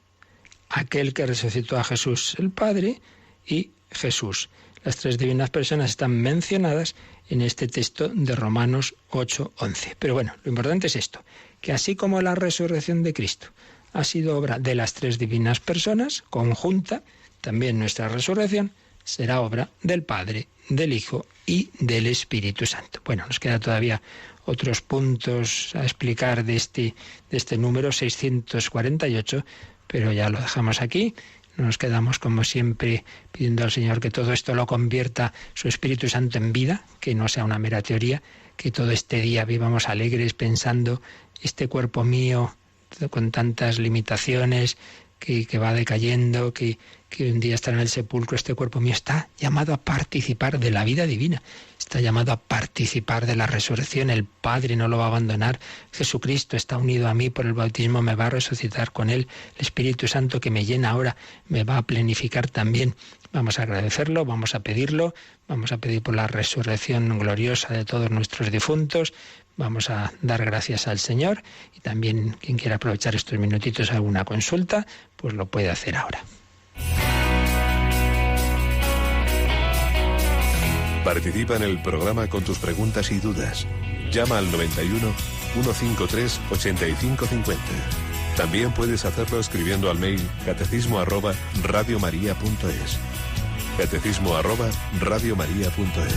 aquel que resucitó a Jesús el Padre y Jesús. Las tres divinas personas están mencionadas en este texto de Romanos 8:11. Pero bueno, lo importante es esto, que así como la resurrección de Cristo ha sido obra de las tres divinas personas, conjunta, también nuestra resurrección será obra del Padre, del Hijo y del Espíritu Santo. Bueno, nos queda todavía otros puntos a explicar de este número 648, pero ya lo dejamos aquí. Nos quedamos, como siempre, pidiendo al Señor que todo esto lo convierta su Espíritu Santo en vida, que no sea una mera teoría, que todo este día vivamos alegres pensando: este cuerpo mío con tantas limitaciones, que va decayendo, que un día estará en el sepulcro, este cuerpo mío está llamado a participar de la vida divina, está llamado a participar de la resurrección. El Padre no lo va a abandonar, Jesucristo está unido a mí por el bautismo, me va a resucitar con Él, el Espíritu Santo que me llena ahora me va a plenificar también. Vamos a agradecerlo, vamos a pedirlo, vamos a pedir por la resurrección gloriosa de todos nuestros difuntos. Vamos a dar gracias al Señor y también quien quiera aprovechar estos minutitos a alguna consulta, pues lo puede hacer ahora. Participa en el programa con tus preguntas y dudas. Llama al 91 153 8550. También puedes hacerlo escribiendo al mail catecismo@radiomaria.es. catecismo@radiomaria.es.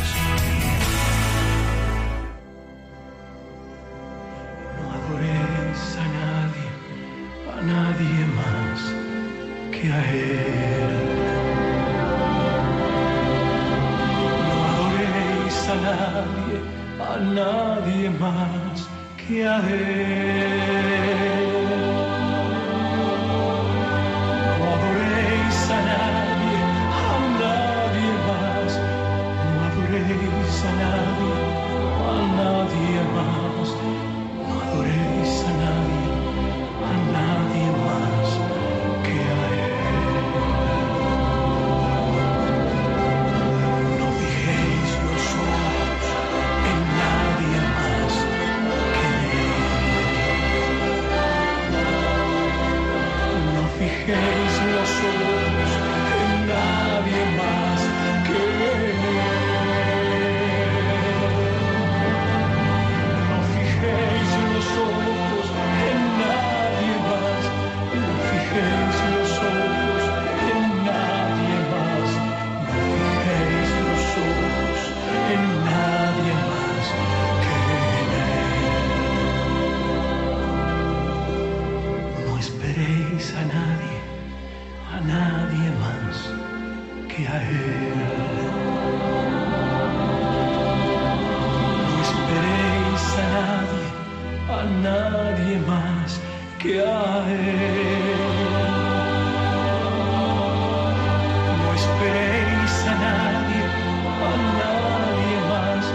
A nadie más que a Él. No adoréis a nadie más que a Él. No adoréis a nadie más. No adoréis a nadie más. No adoréis a nadie más que a Él. No fijéis los ojos en nadie más que Él. No fijéis los ojos en nadie más que Él. No fijéis los ojos en nadie más. No fijéis los ojos en nadie más. No fijéis los ojos en nadie más que en Él. No esperéis a nadie más que a Él. No esperéis a nadie más que a Él. No esperéis a nadie más.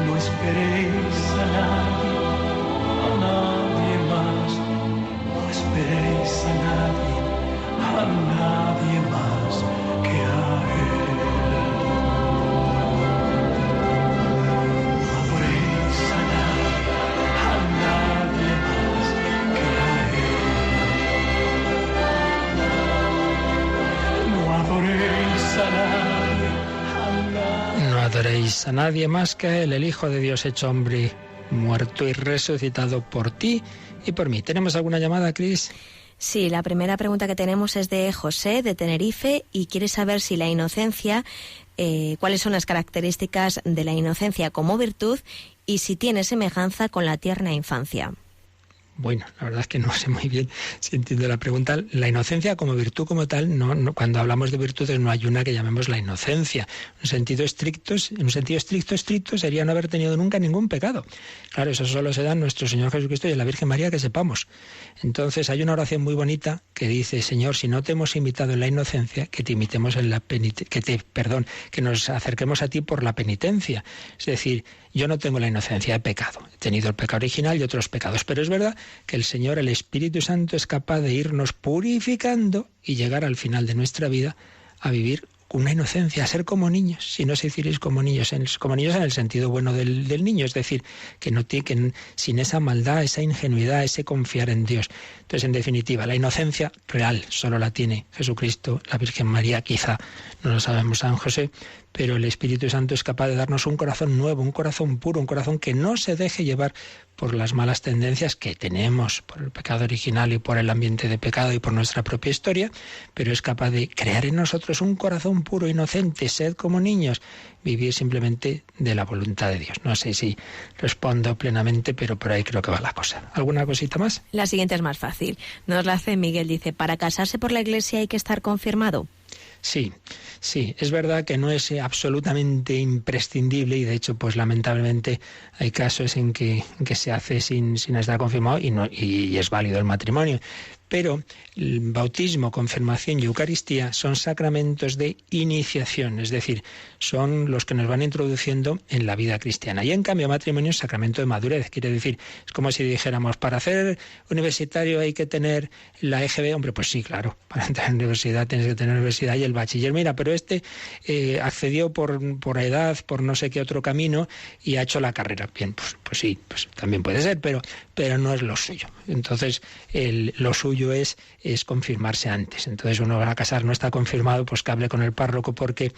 No esperéis a nadie más. No esperéis a nadie más que a Él. No adoréis a nadie más que a Él. No adoréis a nadie. No adoréis a nadie más que a Él, el Hijo de Dios hecho hombre, muerto y resucitado por ti y por mí. ¿Tenemos alguna llamada, Cris? Sí, la primera pregunta que tenemos es de José, de Tenerife, y quiere saber si la inocencia, cuáles son las características de la inocencia como virtud y si tiene semejanza con la tierna infancia. Bueno, la verdad es que no sé muy bien si entiendo la pregunta. La inocencia como virtud como tal, no, cuando hablamos de virtudes no hay una que llamemos la inocencia. En un sentido estricto sería no haber tenido nunca ningún pecado. Claro, eso solo se da en nuestro Señor Jesucristo y en la Virgen María, que sepamos. Entonces hay una oración muy bonita que dice: Señor, si no te hemos imitado en la inocencia, que te imitemos en la que nos acerquemos a ti por la penitencia. Es decir, yo no tengo la inocencia, he pecado. He tenido el pecado original y otros pecados. Pero es verdad que el Señor, el Espíritu Santo, es capaz de irnos purificando y llegar al final de nuestra vida a vivir una inocencia, a ser como niños. Si no os hicierais como niños en el sentido bueno del niño, es decir, que sin esa maldad, esa ingenuidad, ese confiar en Dios. Entonces, en definitiva, la inocencia real solo la tiene Jesucristo, la Virgen María, quizá no lo sabemos San José, pero el Espíritu Santo es capaz de darnos un corazón nuevo, un corazón puro, un corazón que no se deje llevar por las malas tendencias que tenemos, por el pecado original y por el ambiente de pecado y por nuestra propia historia, pero es capaz de crear en nosotros un corazón puro, inocente, sed como niños, vivir simplemente de la voluntad de Dios. No sé si respondo plenamente, pero por ahí creo que va la cosa. ¿Alguna cosita más? La siguiente es más fácil. Nos la hace Miguel, dice: ¿para casarse por la Iglesia hay que estar confirmado? Sí, Sí, es verdad que no es absolutamente imprescindible y de hecho, pues lamentablemente hay casos en que se hace sin estar confirmado y es válido el matrimonio. Pero el bautismo, confirmación y Eucaristía son sacramentos de iniciación, es decir, son los que nos van introduciendo en la vida cristiana. Y en cambio, matrimonio es sacramento de madurez, quiere decir, es como si dijéramos, para ser universitario hay que tener la EGB. Hombre, pues sí, claro, para entrar en universidad tienes que tener universidad y el bachiller. Mira, pero accedió por edad, por no sé qué otro camino y ha hecho la carrera. Bien, pues sí, pues también puede ser, pero no es lo suyo. Entonces, lo suyo es confirmarse antes. Entonces uno va a casar, no está confirmado, pues que hable con el párroco, porque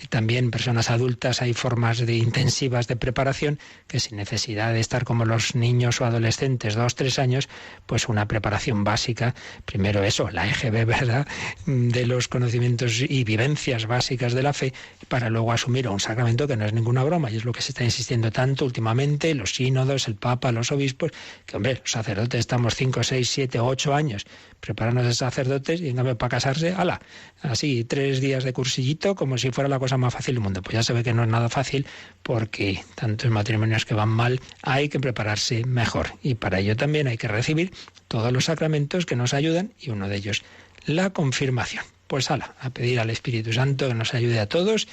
también personas adultas hay formas intensivas de preparación que sin necesidad de estar como los niños o adolescentes 2-3 años, pues una preparación básica, primero eso, la EGB, ¿verdad?, de los conocimientos y vivencias básicas de la fe, para luego asumir un sacramento que no es ninguna broma, y es lo que se está insistiendo tanto últimamente, los sínodos, el Papa, los obispos, que hombre, los sacerdotes estamos 5, 6, 7, 8 años prepararnos de sacerdotes y en cambio para casarse, ¡hala!, así 3 días de cursillito como si fuera la cosa más fácil del mundo. Pues ya se ve que no es nada fácil, porque tantos matrimonios que van mal hay que prepararse mejor, y para ello también hay que recibir todos los sacramentos que nos ayudan, y uno de ellos la confirmación. Pues ¡hala!, a pedir al Espíritu Santo que nos ayude a todos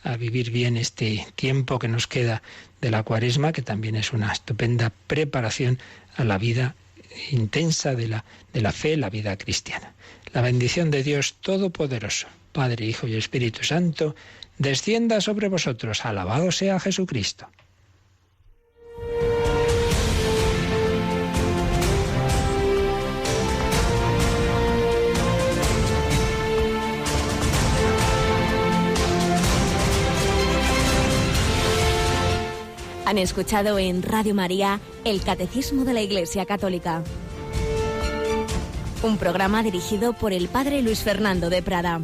a vivir bien este tiempo que nos queda de la Cuaresma, que también es una estupenda preparación a la vida intensa de la fe, la vida cristiana. La bendición de Dios Todopoderoso, Padre, Hijo y Espíritu Santo, descienda sobre vosotros. Alabado sea Jesucristo. Han escuchado en Radio María el Catecismo de la Iglesia Católica, un programa dirigido por el Padre Luis Fernando de Prada.